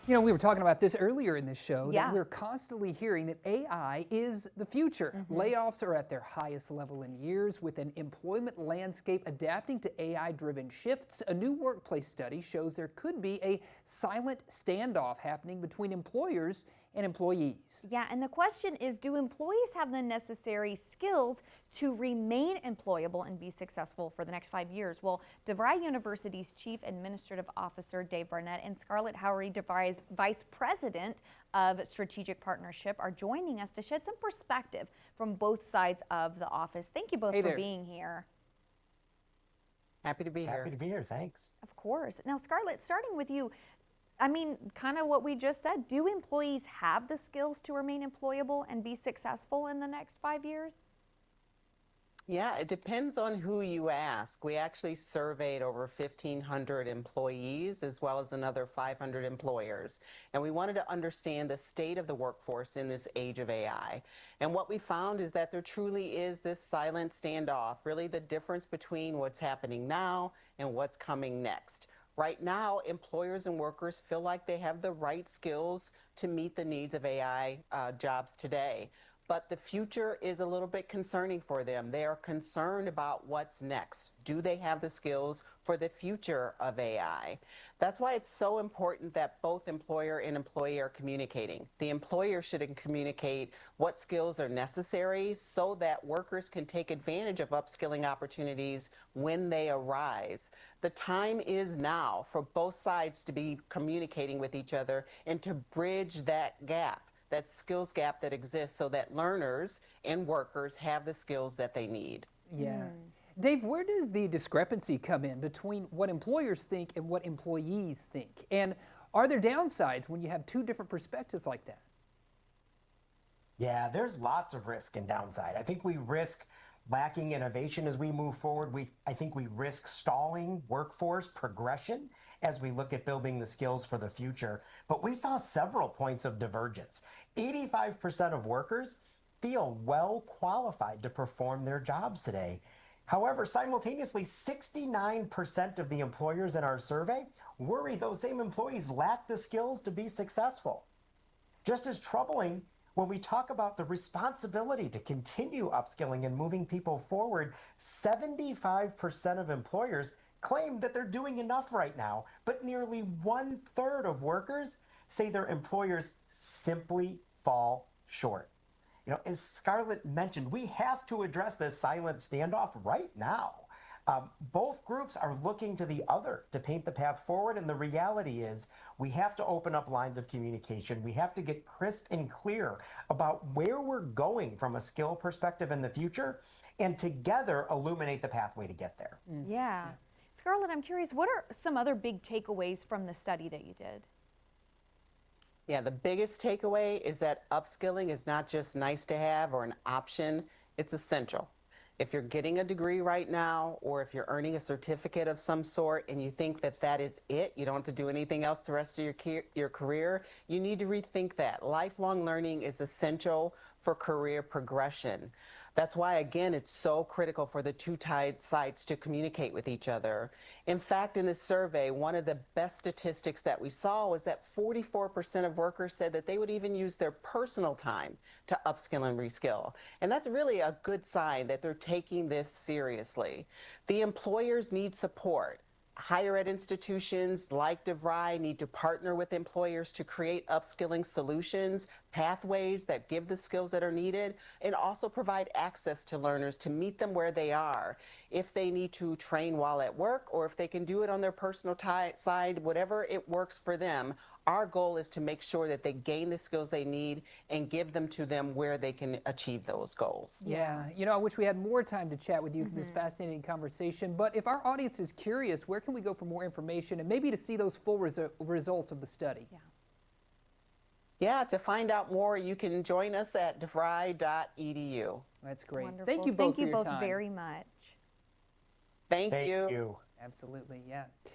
You know, we were talking about this earlier in this show that Yeah. we're constantly hearing that AI is the future. Layoffs are at their highest level in years, with an employment landscape adapting to AI-driven shifts. A new workplace study shows there could be a silent standoff happening between employers and employees. Yeah, and the question is, do employees have the necessary skills to remain employable and be successful for the next 5 years? Well, DeVry University's Chief Administrative Officer Dave Barnett and Scarlett Howery, DeVry's Vice President of Strategic Partnership, are joining us to shed some perspective from both sides of the office. Thank you both Hey for there. being here. Happy to be here. Happy to be here, thanks. Of course. Now, Scarlett, starting with you, I mean, kind of what we just said, do employees have the skills to remain employable and be successful in the next 5 years? Yeah, it depends on who you ask. We actually surveyed over 1,500 employees as well as another 500 employers. And we wanted to understand the state of the workforce in this age of AI. And what we found is that there truly is this silent standoff, really the difference between what's happening now and what's coming next. Right now, employers and workers feel like they have the right skills to meet the needs of AI jobs today. But the future is a little bit concerning for them. They are concerned about what's next. Do they have the skills for the future of AI? That's why it's so important that both employer and employee are communicating. The employer should communicate what skills are necessary so that workers can take advantage of upskilling opportunities when they arise. The time is now for both sides to be communicating with each other and to bridge that gap, that skills gap that exists, so that learners and workers have the skills that they need. Yeah. Dave, where does the discrepancy come in between what employers think and what employees think? And are there downsides when you have two different perspectives like that? Yeah, there's lots of risk and downside. I think we risk lacking innovation as we move forward. I think we risk stalling workforce progression as we look at building the skills for the future. But we saw several points of divergence. 85% of workers feel well qualified to perform their jobs today. However, simultaneously, 69% of the employers in our survey worry those same employees lack the skills to be successful. Just as troubling, when we talk about the responsibility to continue upskilling and moving people forward, 75% of employers claim that they're doing enough right now, but nearly 1/3 of workers say their employers simply fall short. You know, as Scarlett mentioned, we have to address this silent standoff right now. Both groups are looking to the other to paint the path forward, and the reality is we have to open up lines of communication. We have to get crisp and clear about where we're going from a skill perspective in the future, and together illuminate the pathway to get there. Yeah. Scarlett, I'm curious, what are some other big takeaways from the study that you did? Yeah, the biggest takeaway is that upskilling is not just nice to have or an option, it's essential. If you're getting a degree right now, or if you're earning a certificate of some sort and you think that that is it, you don't have to do anything else the rest of your career, you need to rethink that. Lifelong learning is essential for career progression. That's why, again, it's so critical for the two sides to communicate with each other. In fact, in this survey, one of the best statistics that we saw was that 44% of workers said that they would even use their personal time to upskill and reskill. And that's really a good sign that they're taking this seriously. The employers need support. Higher ed institutions like DeVry need to partner with employers to create upskilling solutions, pathways that give the skills that are needed, and also provide access to learners to meet them where they are. If they need to train while at work, or if they can do it on their personal side, whatever it works for them, our goal is to make sure that they gain the skills they need and give them to them where they can achieve those goals. Yeah, you know, I wish we had more time to chat with you for this fascinating conversation, but if our audience is curious, where can we go for more information and maybe to see those full results of the study? Yeah, to find out more, you can join us at devry.edu. That's great. Wonderful. Thank you both for your Thank you both time. very much. Thank Thank you. you. Absolutely, yeah.